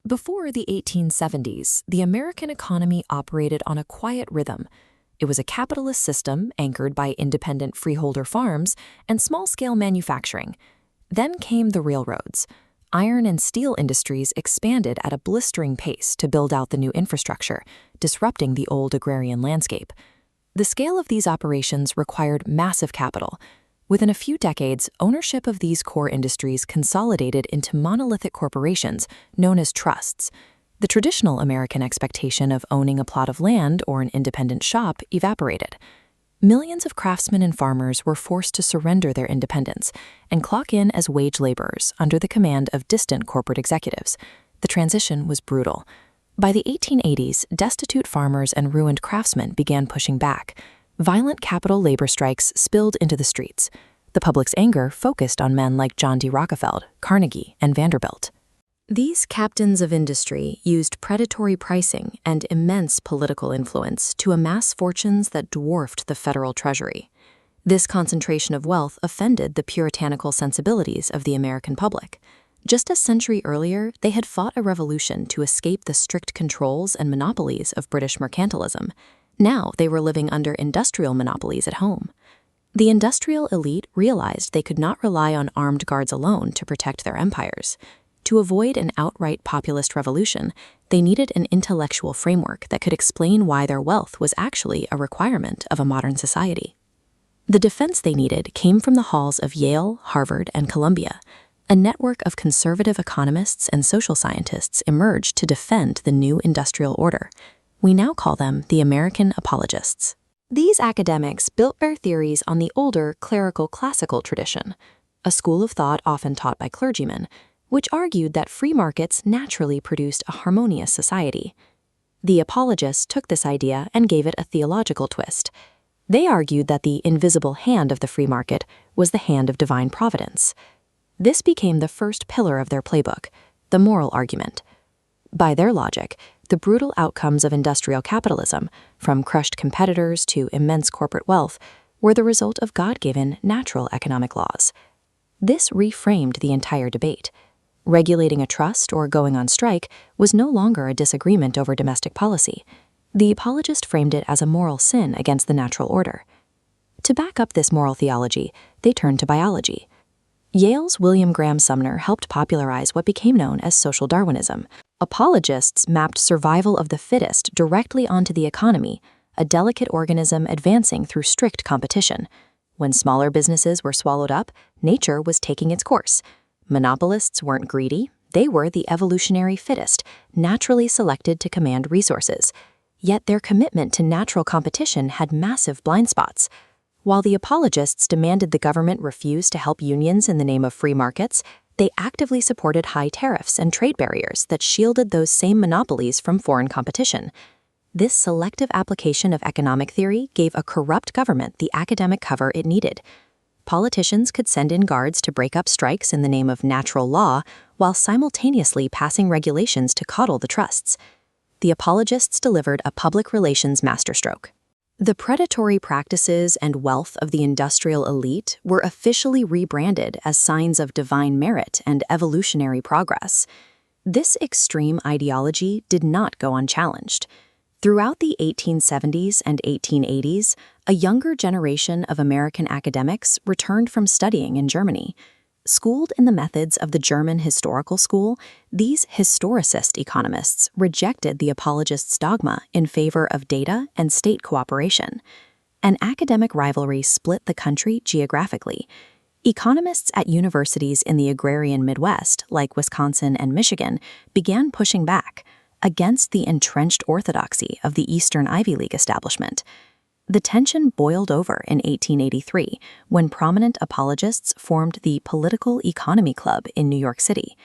Before the 1870s, the American economy operated on a quiet rhythm. It was a capitalist system anchored by independent freeholder farms and small-scale manufacturing. Then came the railroads. Iron and steel industries expanded at a blistering pace to build out the new infrastructure, disrupting the old agrarian landscape. The scale of these operations required massive capital. Within a few decades, ownership of these core industries consolidated into monolithic corporations known as trusts. The traditional American expectation of owning a plot of land or an independent shop evaporated. Millions of craftsmen and farmers were forced to surrender their independence and clock in as wage laborers under the command of distant corporate executives. The transition was brutal. By the 1880s, destitute farmers and ruined craftsmen began pushing back. Violent capital labor strikes spilled into the streets. The public's anger focused on men like John D. Rockefeller, Carnegie, and Vanderbilt. These captains of industry used predatory pricing and immense political influence to amass fortunes that dwarfed the federal treasury. This concentration of wealth offended the puritanical sensibilities of the American public. Just a century earlier, they had fought a revolution to escape the strict controls and monopolies of British mercantilism. Now they were living under industrial monopolies at home. The industrial elite realized they could not rely on armed guards alone to protect their empires. To avoid an outright populist revolution, they needed an intellectual framework that could explain why their wealth was actually a requirement of a modern society. The defense they needed came from the halls of Yale, Harvard, and Columbia. A network of conservative economists and social scientists emerged to defend the new industrial order. We now call them the American apologists. These academics built their theories on the older clerical classical tradition, a school of thought often taught by clergymen, which argued that free markets naturally produced a harmonious society. The apologists took this idea and gave it a theological twist. They argued that the invisible hand of the free market was the hand of divine providence. This became the first pillar of their playbook, the moral argument. By their logic, the brutal outcomes of industrial capitalism, from crushed competitors to immense corporate wealth, were the result of God-given natural economic laws. This reframed the entire debate. Regulating a trust or going on strike was no longer a disagreement over domestic policy. The apologist framed it as a moral sin against the natural order. To back up this moral theology, they turned to biology. Yale's William Graham Sumner helped popularize what became known as social Darwinism. Apologists mapped survival of the fittest directly onto the economy, a delicate organism advancing through strict competition. When smaller businesses were swallowed up, nature was taking its course. Monopolists weren't greedy, they were the evolutionary fittest, naturally selected to command resources. Yet their commitment to natural competition had massive blind spots. While the apologists demanded the government refuse to help unions in the name of free markets, they actively supported high tariffs and trade barriers that shielded those same monopolies from foreign competition. This selective application of economic theory gave a corrupt government the academic cover it needed. Politicians could send in guards to break up strikes in the name of natural law while simultaneously passing regulations to coddle the trusts. The apologists delivered a public relations masterstroke. The predatory practices and wealth of the industrial elite were officially rebranded as signs of divine merit and evolutionary progress. This extreme ideology did not go unchallenged. Throughout the 1870s and 1880s, a younger generation of American academics returned from studying in Germany. Schooled in the methods of the German historical school, these historicist economists rejected the apologists' dogma in favor of data and state cooperation. An academic rivalry split the country geographically. Economists at universities in the agrarian Midwest, like Wisconsin and Michigan, began pushing back against the entrenched orthodoxy of the Eastern Ivy League establishment. The tension boiled over in 1883 when prominent apologists formed the Political Economy Club in New York City.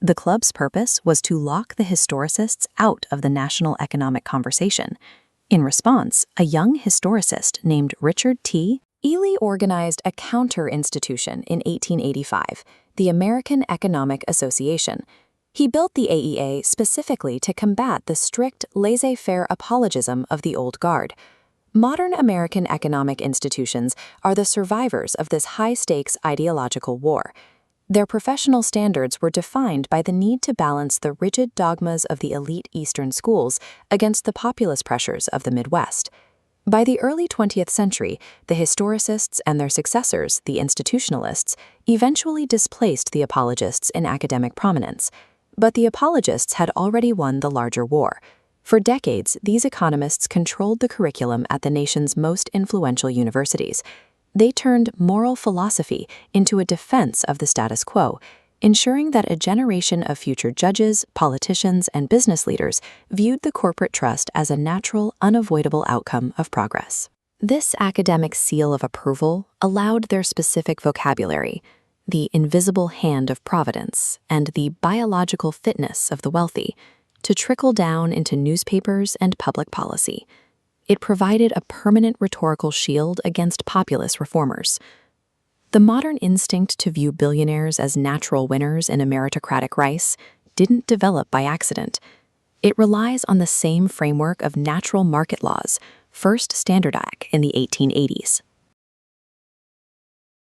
The club's purpose was to lock the historicists out of the national economic conversation. In response, a young historicist named Richard T. Ely organized a counter-institution in 1885, the American Economic Association. He built the AEA specifically to combat the strict laissez-faire apologism of the old guard. Modern American economic institutions are the survivors of this high-stakes ideological war. Their professional standards were defined by the need to balance the rigid dogmas of the elite Eastern schools against the populist pressures of the Midwest. By the early 20th century, the historicists and their successors, the institutionalists, eventually displaced the apologists in academic prominence. But the apologists had already won the larger war. For decades, these economists controlled the curriculum at the nation's most influential universities. They turned moral philosophy into a defense of the status quo, ensuring that a generation of future judges, politicians, and business leaders viewed the corporate trust as a natural, unavoidable outcome of progress. This academic seal of approval allowed their specific vocabulary, the invisible hand of providence and the biological fitness of the wealthy, to trickle down into newspapers and public policy. It provided a permanent rhetorical shield against populist reformers. The modern instinct to view billionaires as natural winners in a meritocratic race didn't develop by accident. It relies on the same framework of natural market laws, first standardized in the 1880s.